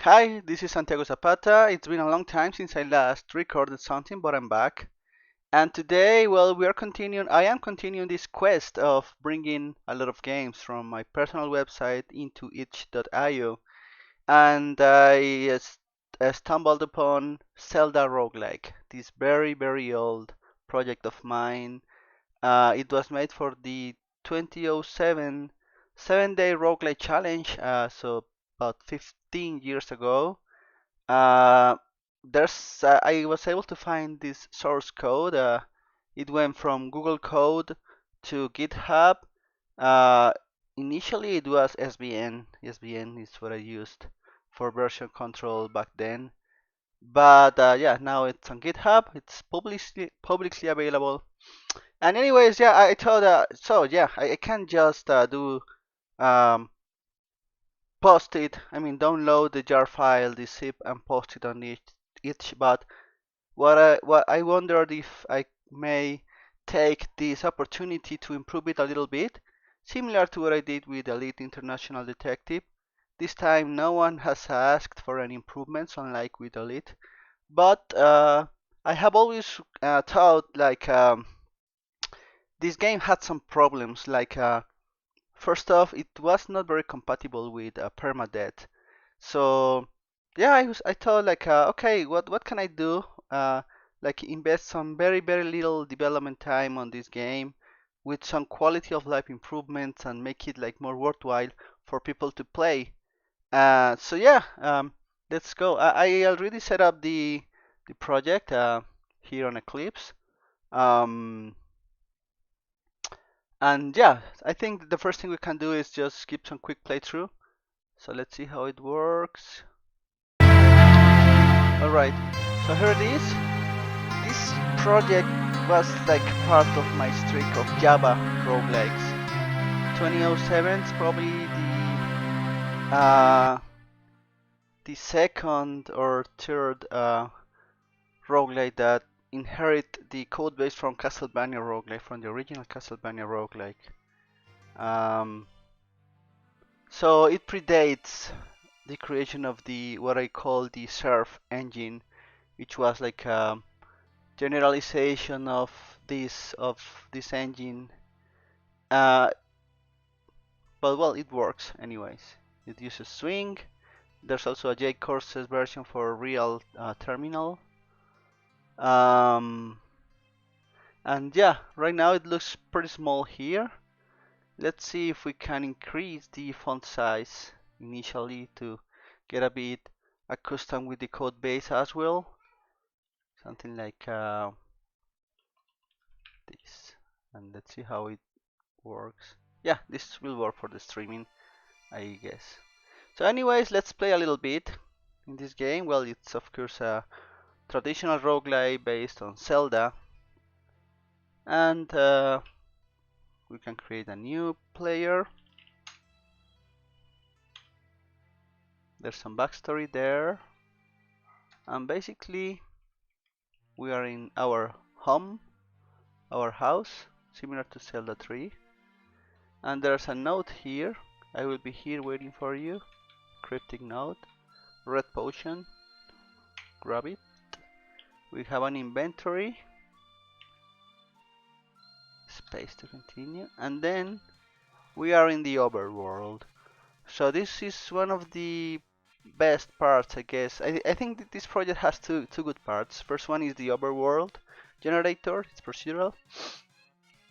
Hi, this is Santiago Zapata. It's been a long time since I last recorded something, but I'm back. And today, well, I am continuing this quest of bringing a lot of games from my personal website into itch.io. And I stumbled upon Zelda Roguelike, this very, very old project of mine. It was made for the 2007 7-day roguelike challenge, so about 15 years ago. Uh, I was able to find this source code. It went from Google Code to GitHub. Uh, Initially, it was SVN. SVN is what I used for version control back then. But yeah, now it's on GitHub. It's publicly available. And anyways, yeah, I thought so. Yeah, I can just do um, post it. I mean, download the jar file, the zip, and post it on each. But what I wondered if I may take this opportunity to improve it a little bit, similar to what I did with Elite International Detective. This time, no one has asked for any improvements, unlike with Elite. But I have always thought like this game had some problems. Like first off, it was not very compatible with permadeath. So yeah, I thought like okay, what can I do? Like invest some very very little development time on this game with some quality of life improvements and make it like more worthwhile for people to play. So yeah, let's go. I already set up the project here on Eclipse. Um, and yeah, I think the first thing we can do is just skip some quick playthrough. So let's see how it works. Alright, so here it is. This project was like part of my streak of Java roguelikes. 2007 is probably the second or third roguelike that inherit the code base from Castlevania roguelike, from the original Castlevania roguelike. Um, so it predates the creation of the what I call the surf engine, which was like a generalization of this engine. Uh, but well, it works anyways. It uses swing. There's also a J-Courses version for real terminal. Um, and yeah, right now it looks pretty small here. Let's see if we can increase the font size initially to get a bit accustomed with the code base as well. Something like this. And let's see how it works. Yeah, this will work for the streaming, I guess. So anyways, let's play a little bit in this game. Well, it's of course a traditional roguelike based on Zelda. And we can create a new player. There's some backstory there. And basically, we are in our home, our house, similar to Zelda 3. And there's a note here. I will be here waiting for you. Cryptic note. Red potion. Grab it. We have an inventory. Space to continue. And then we are in the overworld. So this is one of the best parts, I guess. I think that this project has two good parts. First one is the overworld generator. It's procedural.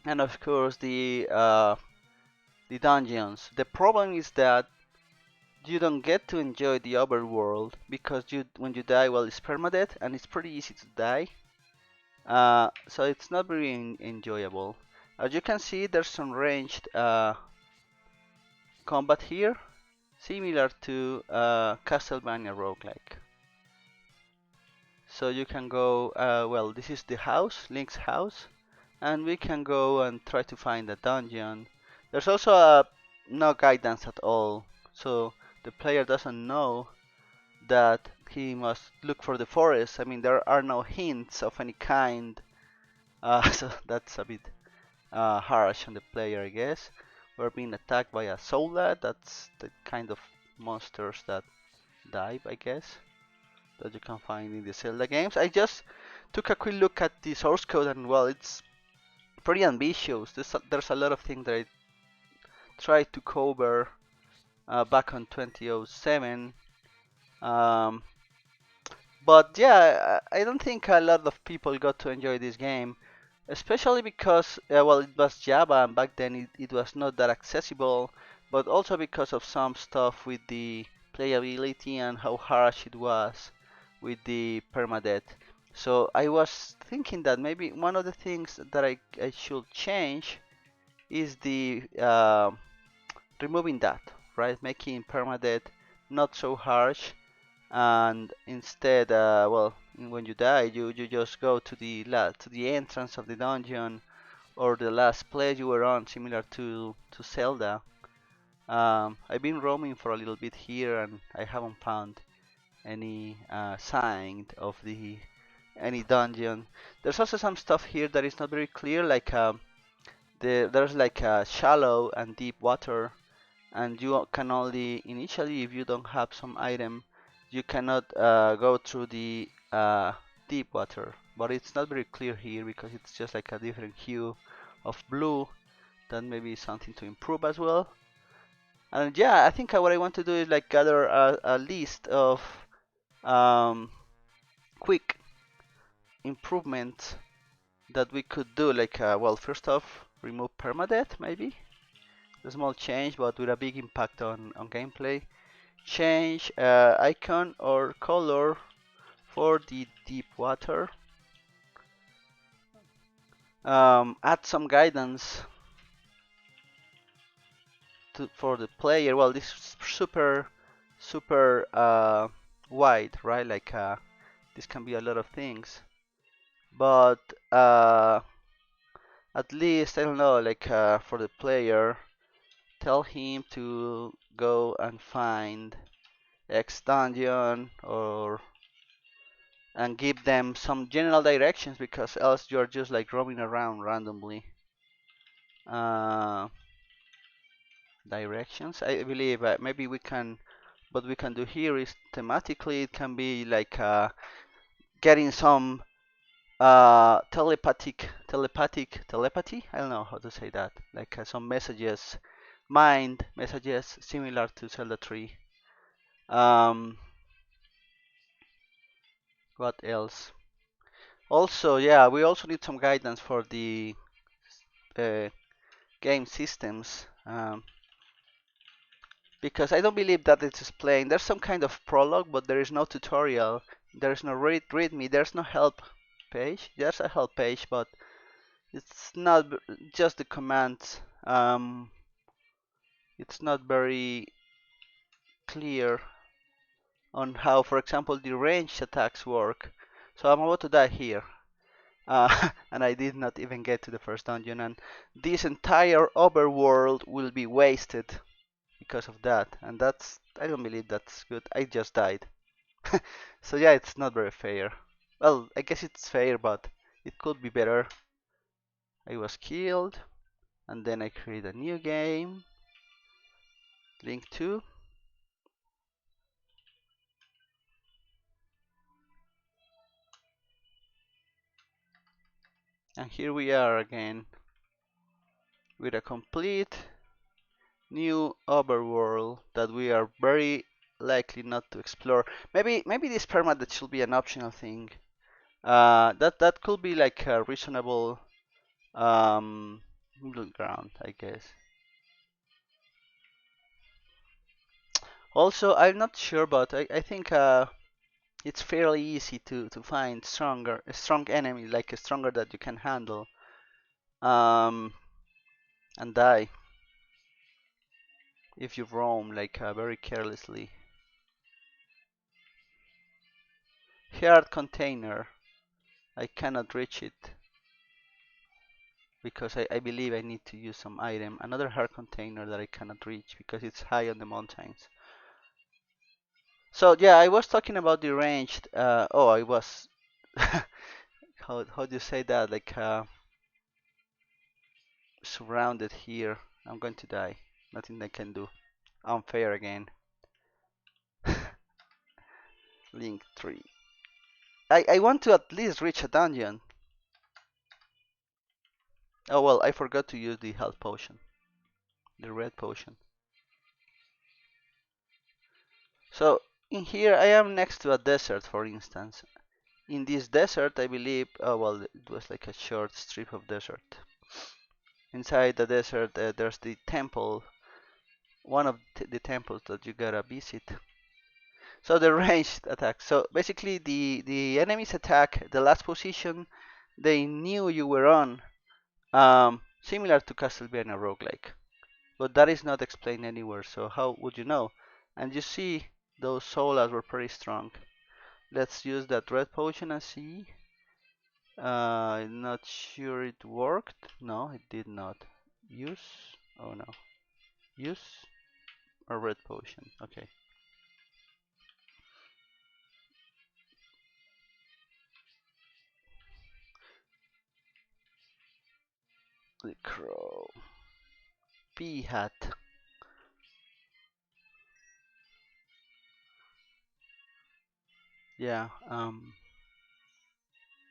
And of course the dungeons. The problem is that you don't get to enjoy the overworld because when you die, well, it's permadeath and it's pretty easy to die. So it's not very enjoyable. As you can see, there's some ranged combat here, similar to Castlevania roguelike. So you can go, well, this is the house, Link's house, and we can go and try to find a dungeon. There's also no guidance at all, so the player doesn't know that he must look for the forest. I mean, there are no hints of any kind, so that's a bit harsh on the player, I guess. We're being attacked by a Sola. That's the kind of monsters that dive, I guess, that you can find in the Zelda games. I just took a quick look at the source code, and well, it's pretty ambitious. There's a lot of things that I tried to cover back on 2007. Um, but yeah, I don't think a lot of people got to enjoy this game, especially because, well, it was Java and back then it was not that accessible, but also because of some stuff with the playability and how harsh it was with the permadeath. So I was thinking that maybe one of the things that I should change is the removing that, right? Making permadeath not so harsh, and instead, well, when you die, you just go to the entrance of the dungeon or the last place you were on, similar to Zelda. I've been roaming for a little bit here, and I haven't found any sign of any dungeon. There's also some stuff here that is not very clear, like there's like shallow and deep water, and you can only initially, if you don't have some item, you cannot go through the deep water. But it's not very clear here because it's just like a different hue of blue. That may be something to improve as well. And yeah, I think what I want to do is like gather a list of um, quick improvements that we could do. Like, well, first off, remove permadeath maybe. A small change, but with a big impact on gameplay. Change icon or color for the deep water. Add some guidance for the player. Well, this is super wide, right? Like this can be a lot of things, but at least I don't know. Like for the player, tell him to go and find X dungeon or and give them some general directions because else you're just like roaming around randomly. Uh, Directions, I believe maybe we can, what we can do here is thematically it can be like getting some telepathy, I don't know how to say that, like some messages, mind messages similar to Zelda 3. um, what else? Also, yeah, we also need some guidance for the uh, game systems, because I don't believe that it's explained. There's some kind of prologue, but there is no tutorial. There's no readme. There's no help page. There's a help page, but it's not just the commands. It's not very clear on how, for example, the ranged attacks work. So I'm about to die here. And I did not even get to the first dungeon, and this entire overworld will be wasted because of that, and I don't believe that's good. I just died. So yeah, it's not very fair. Well, I guess it's fair, but it could be better. I was killed, and then I create a new game, link to, and here we are again with a complete new overworld that we are very likely not to explore. Maybe this permadeath should be an optional thing. That could be like a reasonable middle ground, I guess. Also, I'm not sure, but I think it's fairly easy to find a strong enemy, like a stronger that you can handle, um, and die if you roam like very carelessly. Heart container. I cannot reach it because I believe I need to use some item. Another heart container that I cannot reach because it's high on the mountains. So yeah, I was talking about the ranged. Oh, I was. How do you say that? Like surrounded here. I'm going to die. Nothing I can do. Unfair again. Link 3. I want to at least reach a dungeon. Oh well, I forgot to use the health potion. The red potion. So in here I am next to a desert, for instance. In this desert I believe, oh well, it was like a short strip of desert. Inside the desert there's the temple, one of the temples that you gotta visit. So the ranged attack. So basically the enemies attack the last position they knew you were on, similar to Castlevania roguelike. But that is not explained anywhere, so how would you know? And you see those solas were pretty strong. Let's use that red potion and see. I'm not sure it worked. No, it did not. Use? Oh no. Use a red potion. Okay. The crow. P hat. Yeah.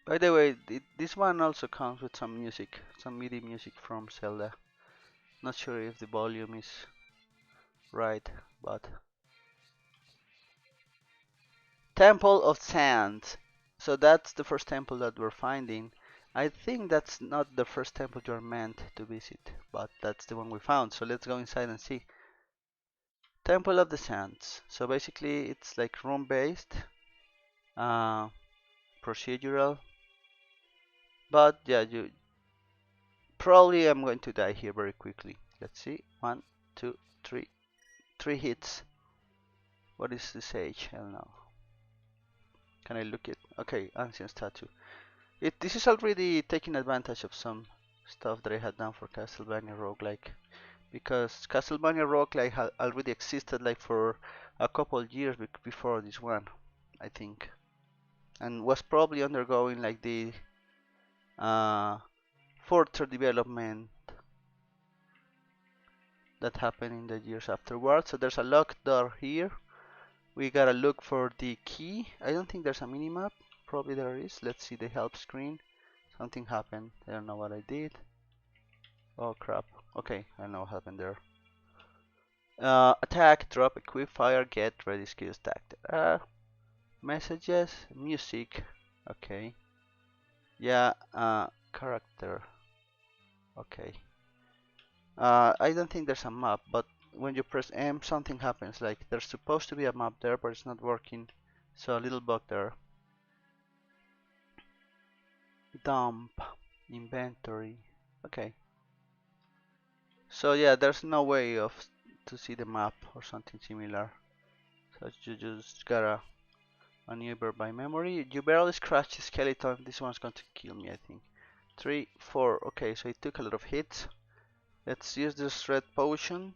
By the way, this one also comes with some music, some MIDI music from Zelda. Not sure if the volume is right, but Temple of Sand. So that's the first temple that we're finding. I think that's not the first temple you're meant to visit, but that's the one we found. So let's go inside and see. Temple of the Sands. So basically, it's like room-based, uh, procedural. But yeah, you probably I'm going to die here very quickly. Let's see. One, two, three. 3 hits. What is this age? I don't know. Can I look it? Okay, ancient statue. This is already taking advantage of some stuff that I had done for Castlevania roguelike, because Castlevania roguelike had already existed like for a couple years before this one, I think, and was probably undergoing like the uh, further development that happened in the years afterwards. So there's a locked door here. We gotta look for the key. I don't think there's a minimap. Probably there is. Let's see the help screen. Something happened. I don't know what I did. Oh crap. Okay, I don't know what happened there. Attack, drop, equip, fire, get, ready, skill stack. Messages, music. Okay. Yeah, character. Okay. I don't think there's a map, but when you press M, something happens. Like there's supposed to be a map there, but it's not working. So a little bug there. Dump, inventory. Okay. So yeah, there's no way of to see the map or something similar. So you just gotta maneuver by memory. You barely scratch the skeleton. This one's going to kill me, I think. 3, 4. Okay, so it took a lot of hits. Let's use this red potion.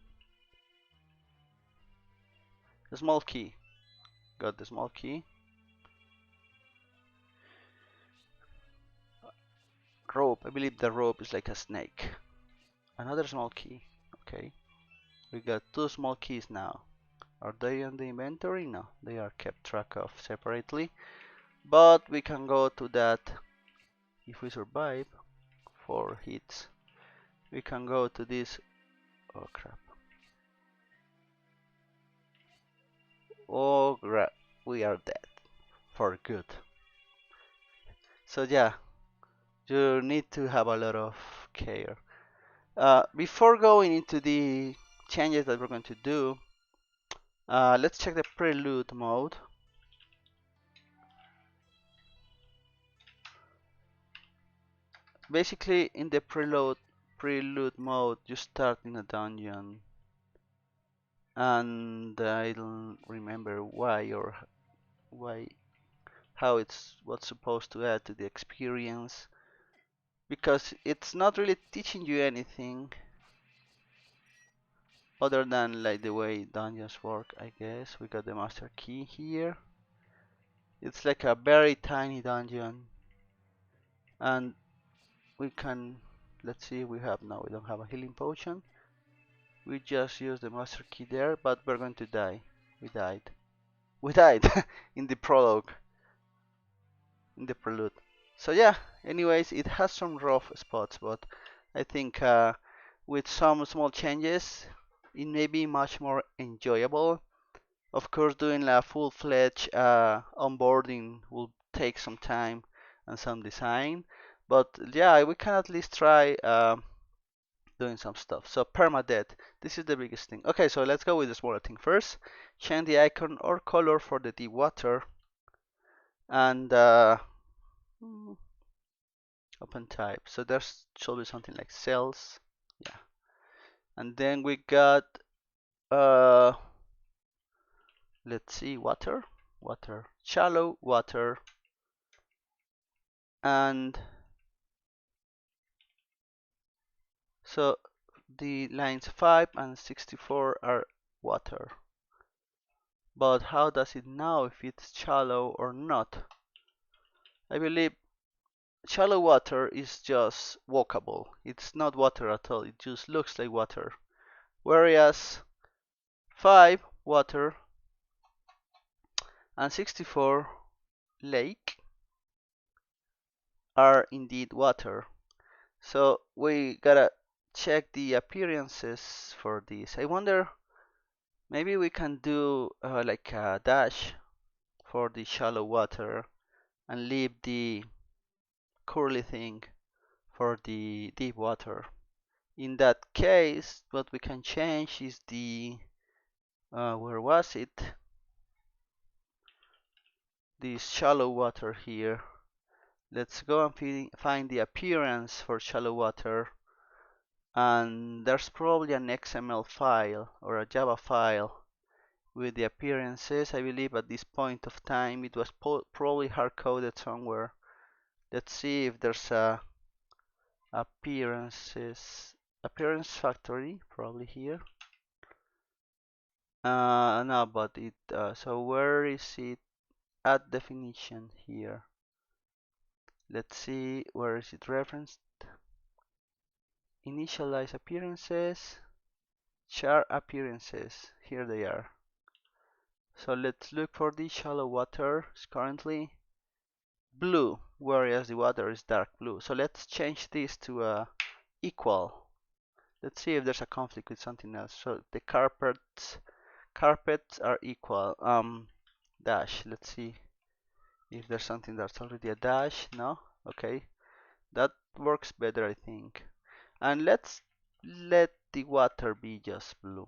The small key. Got the small key. Rope. I believe the rope is like a snake. Another small key. Okay. We got 2 small keys now. Are they on the inventory? No, they are kept track of separately. But we can go to that if we survive 4 hits. We can go to this. Oh crap. Oh crap. We are dead. For good. So yeah, you need to have a lot of care. Before going into the changes that we're going to do, let's check the prelude mode. Basically, in the prelude mode, you start in a dungeon, and I don't remember why or why how it's what's supposed to add to the experience, because it's not really teaching you anything other than like the way dungeons work. I guess we got the master key here. It's like a very tiny dungeon, and we can, let's see, we have, no, we don't have a healing potion. We just use the master key there, but we're going to die. We died. we died in the prologue, in the prelude. So yeah, anyways, it has some rough spots, but I think with some small changes, it may be much more enjoyable. Of course, doing a full-fledged onboarding will take some time and some design, but yeah, we can at least try doing some stuff. So permadeath, this is the biggest thing. Okay, so let's go with the smaller thing first. Change the icon or color for the deep water, and open type. So there's should be something like cells, yeah. And then we got uh, let's see, water, shallow water, and so the lines 5 and 64 are water. But how does it know if it's shallow or not? I believe shallow water is just walkable. It's not water at all. It just looks like water. Whereas 5 water and 64 lake are indeed water. So we gotta check the appearances for this. I wonder, maybe we can do like a dash for the shallow water and leave the curly thing for the deep water. In that case, what we can change is the where was it? This shallow water here. Let's go and find the appearance for shallow water, and there's probably an XML file or a Java file with the appearances. I believe at this point of time it was probably hard coded somewhere. Let's see if there's a appearance factory, probably here. No, but it so where is it? Add definition here. Let's see, where is it referenced? Initialize appearances, char appearances. Here they are. So let's look for the shallow water. It's currently blue, whereas the water is dark blue. So let's change this to equal. Let's see if there's a conflict with something else. So the carpets are equal. Dash. Let's see if there's something that's already a dash. No. Okay, that works better, I think. And let's let the water be just blue.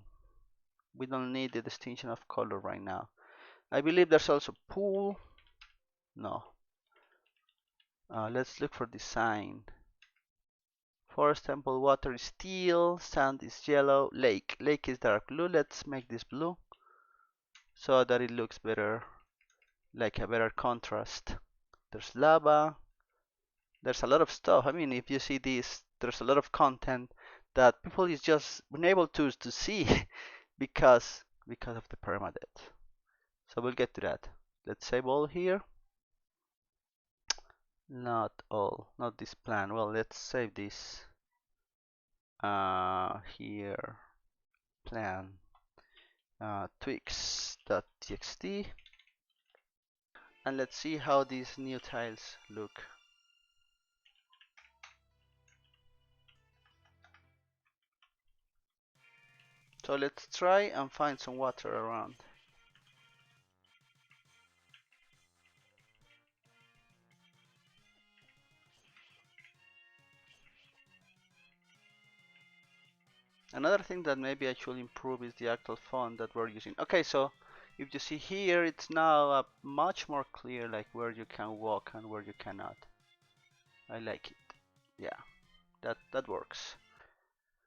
We don't need the distinction of color right now. I believe there's also pool. No. Let's look for design. Forest temple water is teal, sand is yellow, lake is dark blue. Let's make this blue so that it looks better, like a better contrast. There's lava. There's a lot of stuff. I mean, if you see this, there's a lot of content that people is just unable to see because of the permadeath. So we'll get to that. Let's save all here. Not all, not this plan. Well, let's save this here. Plan tweaks.txt, and let's see how these new tiles look. So let's try and find some water around. Another thing that maybe I should improve is the actual font that we're using. Okay, so if you see here, it's now much more clear, like where you can walk and where you cannot. I like it. Yeah, that works.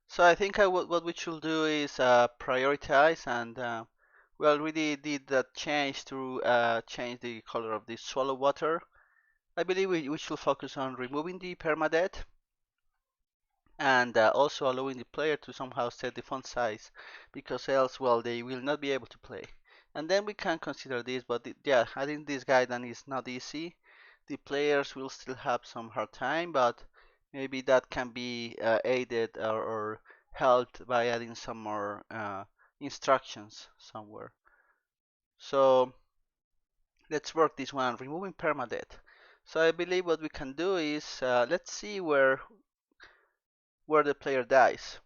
So I think what we should do is prioritize, and we already did that change to change the color of the swallow water. I believe we should focus on removing the permadeath, and also allowing the player to somehow set the font size, because else, well, they will not be able to play. And then we can consider this, but yeah, I think this guidance is not easy. The players will still have some hard time, but maybe that can be aided or helped by adding some more instructions somewhere. So Let's work this one, removing permadeath. So I believe what we can do is, let's see where the player dies.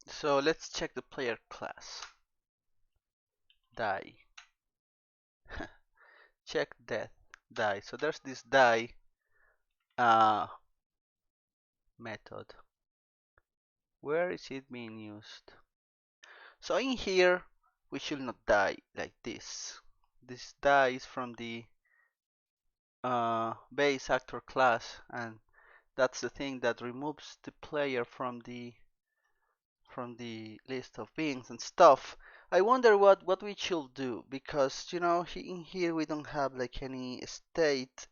So let's check the player class. Die. Check death. Die. So there's this die method. Where is it being used? So in here, we should not die like this. This die is from the base actor class, and that's the thing that removes the player from the list of beings and stuff. I wonder what we should do, because you know in here we don't have like any state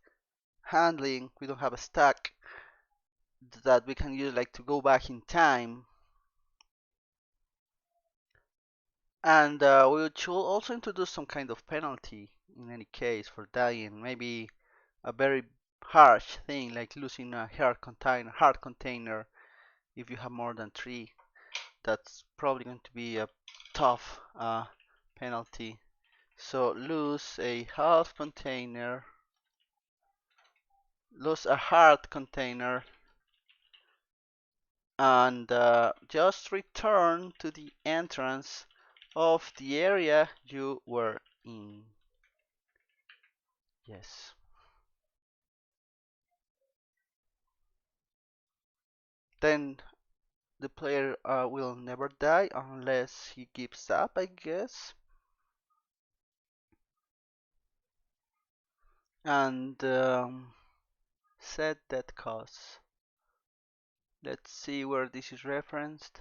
handling. We don't have a stack that we can use like to go back in time. And we should also introduce some kind of penalty in any case for dying. Maybe a very harsh thing like losing a heart container if you have more than 3. That's probably going to be a tough penalty. So lose a health container, lose a heart container, and just return to the entrance of the area you were in. Yes. Then the player will never die unless he gives up, I guess. And set that cause. Let's see where this is referenced.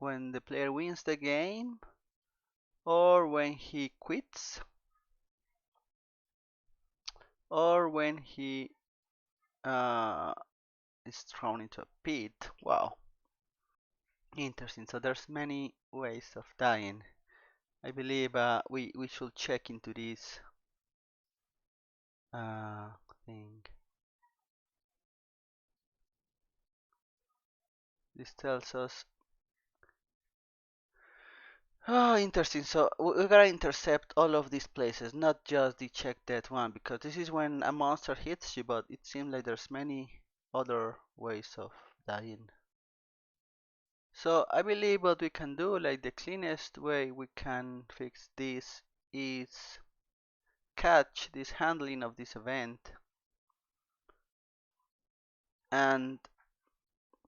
When the player wins the game, or when he quits, or when he is thrown into a pit. Wow, interesting. So there's many ways of dying. I believe we should check into this thing. This tells us. Oh, interesting. So we gotta intercept all of these places, not just the check that one, because this is when a monster hits you, but it seems like there's many other ways of dying. So I believe what we can do, like the cleanest way we can fix this is catch this handling of this event and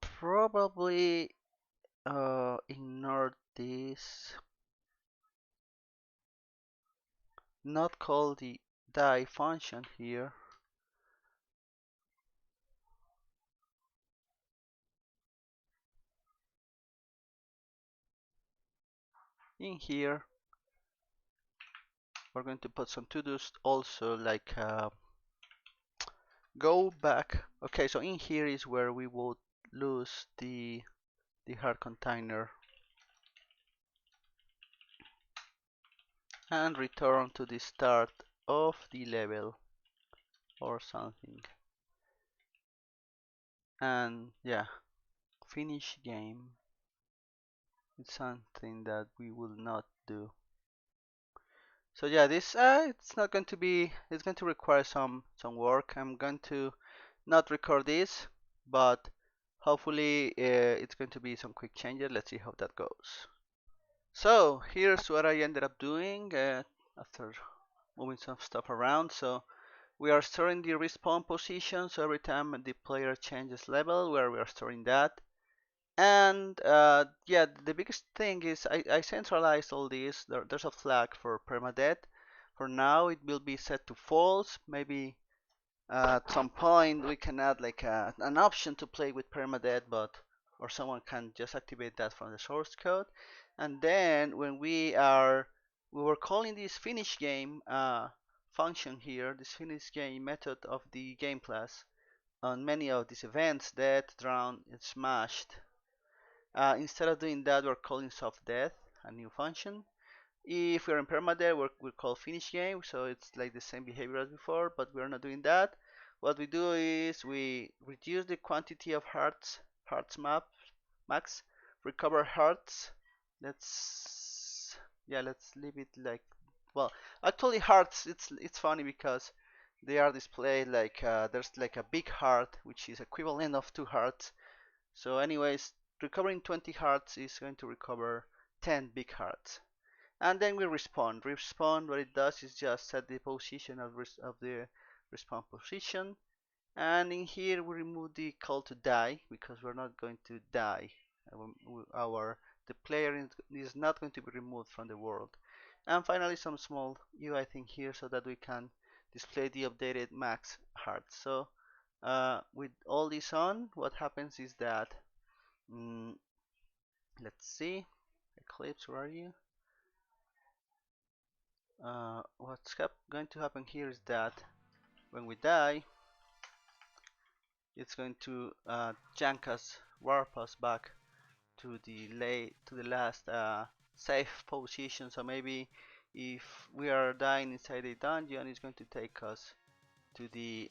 probably ignore this, not call the die function here. In here we're going to put some to-dos also, like go back. Okay, so in here is where we would lose the hard container and return to the start of the level or something. And yeah, finish game. It's something that we will not do. So yeah, this it's not going to be. It's going to require some work. I'm going to not record this, but hopefully it's going to be some quick changes. Let's see how that goes. So here's what I ended up doing after moving some stuff around. So we are storing the respawn position. So every time the player changes level, where we are storing that. And yeah, the biggest thing is I centralized all this. There's a flag for permadeath. For now, it will be set to false. Maybe at some point we can add like an option to play with permadeath, but or someone can just activate that from the source code. And then when we were calling this finish game function here, this finish game method of the game class on many of these events, death, drown, and smashed. Instead of doing that, we're calling soft death, a new function. If we're in permadeath, we'll call finish game, so it's like the same behavior as before, but we're not doing that. What we do is we reduce the quantity of hearts max, recover hearts. Let's, yeah, let's leave it like, well, actually hearts, it's funny because they are displayed like there's like a big heart which is equivalent of 2 hearts. So anyways, recovering 20 hearts is going to recover 10 big hearts. And then we respawn. Respawn, what it does is just set the position of the respawn position. And in here we remove the call to die because we're not going to die. The player is not going to be removed from the world. And finally some small UI thing here so that we can display the updated max hearts. So with all this on, what happens is that mm, let's see, Eclipse, where are you? What's going to happen here is that when we die, it's going to jank us, warp us back to the last safe position. So maybe if we are dying inside a dungeon, it's going to take us to the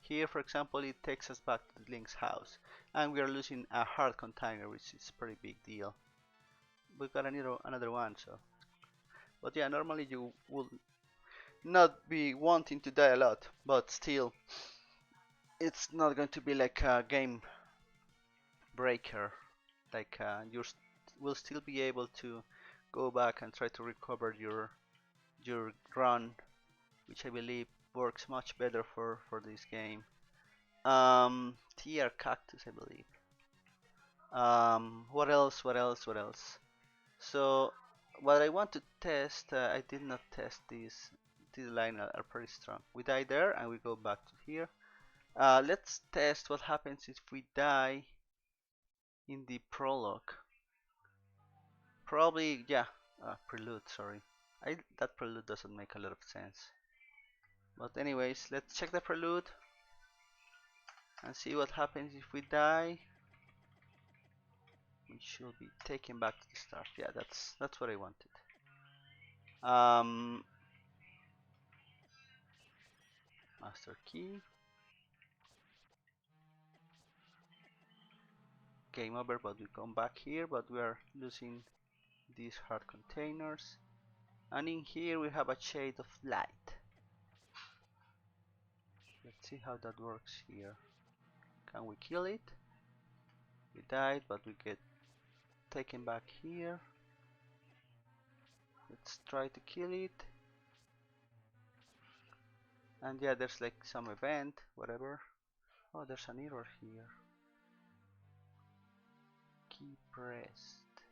here, for example, it takes us back to the Link's house, and we are losing a hard container, which is a pretty big deal. We've got another one, so. But yeah, normally you will not be wanting to die a lot, but still, it's not going to be like a game breaker. Like you will still be able to go back and try to recover your run, which I believe works much better for this game. TR cactus, I believe. What else? What else? What else? So what I want to test, I did not test these. These lines are pretty strong. We die there and we go back to here. Let's test what happens if we die in the prologue. Probably, yeah, prelude, sorry. That prelude doesn't make a lot of sense. But anyways, let's check the prelude and see what happens if we die. We should be taken back to the start. Yeah, that's what I wanted. Master key. Game over, but we come back here, but we are losing these hard containers. And in here we have a shade of light. Let's see how that works here. Can we kill it? We died, but we get taken back here. Let's try to kill it. And yeah, there's like some event, whatever. Oh, there's an error here. Key pressed.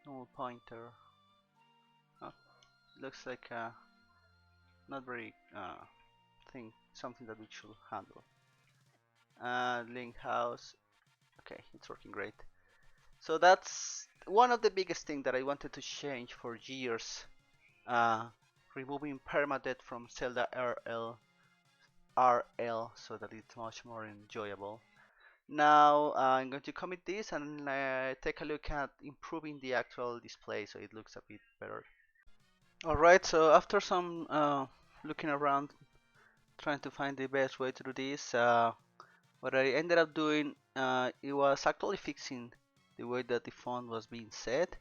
Null pointer. Oh, looks like not very something that we should handle. Link house. Okay, it's working great. So that's one of the biggest things that I wanted to change for years. Removing permadeath from ZeldaRL so that it's much more enjoyable. Now I'm going to commit this and take a look at improving the actual display so it looks a bit better. Alright, so after some looking around trying to find the best way to do this, what I ended up doing, it was actually fixing the way that the font was being set,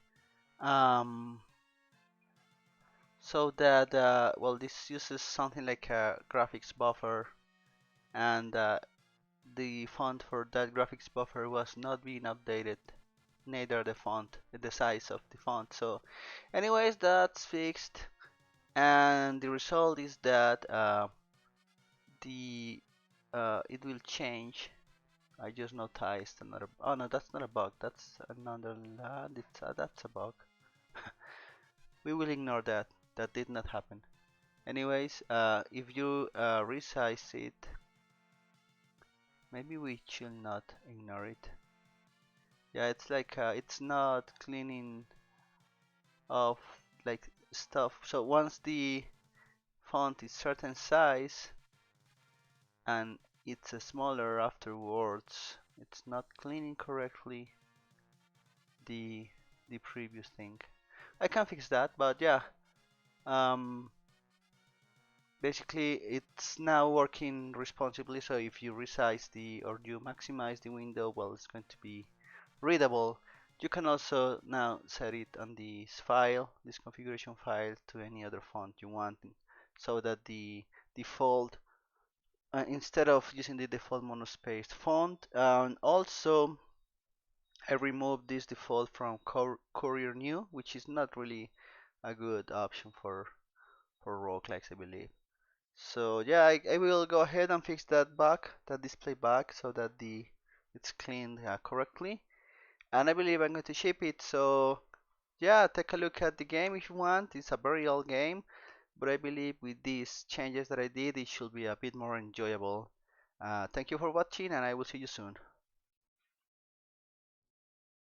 so that well, this uses something like a graphics buffer, and the font for that graphics buffer was not being updated, neither the font, the size of the font. So anyways, that's fixed, and the result is that the it will change. I just noticed another. Oh no, that's not a bug. That's another. That's a bug. We will ignore that. That did not happen. Anyways, if you resize it, maybe we should not ignore it. Yeah, it's like it's not cleaning of like stuff. So once the font is certain size and it's smaller afterwards, it's not cleaning correctly the previous thing. I can fix that, but yeah, basically it's now working responsibly. So if you resize or you maximize the window, well, it's going to be readable. You can also now set it on this file, this configuration file, to any other font you want, so that the default, instead of using the default monospaced font, and also I removed this default from Courier New, which is not really a good option for roguelikes, I believe. So yeah, I will go ahead and fix that bug, that display bug, so that the it's cleaned correctly. And I believe I'm going to ship it. So yeah, take a look at the game if you want. It's a very old game, but I believe with these changes that I did, it should be a bit more enjoyable. Thank you for watching, and I will see you soon.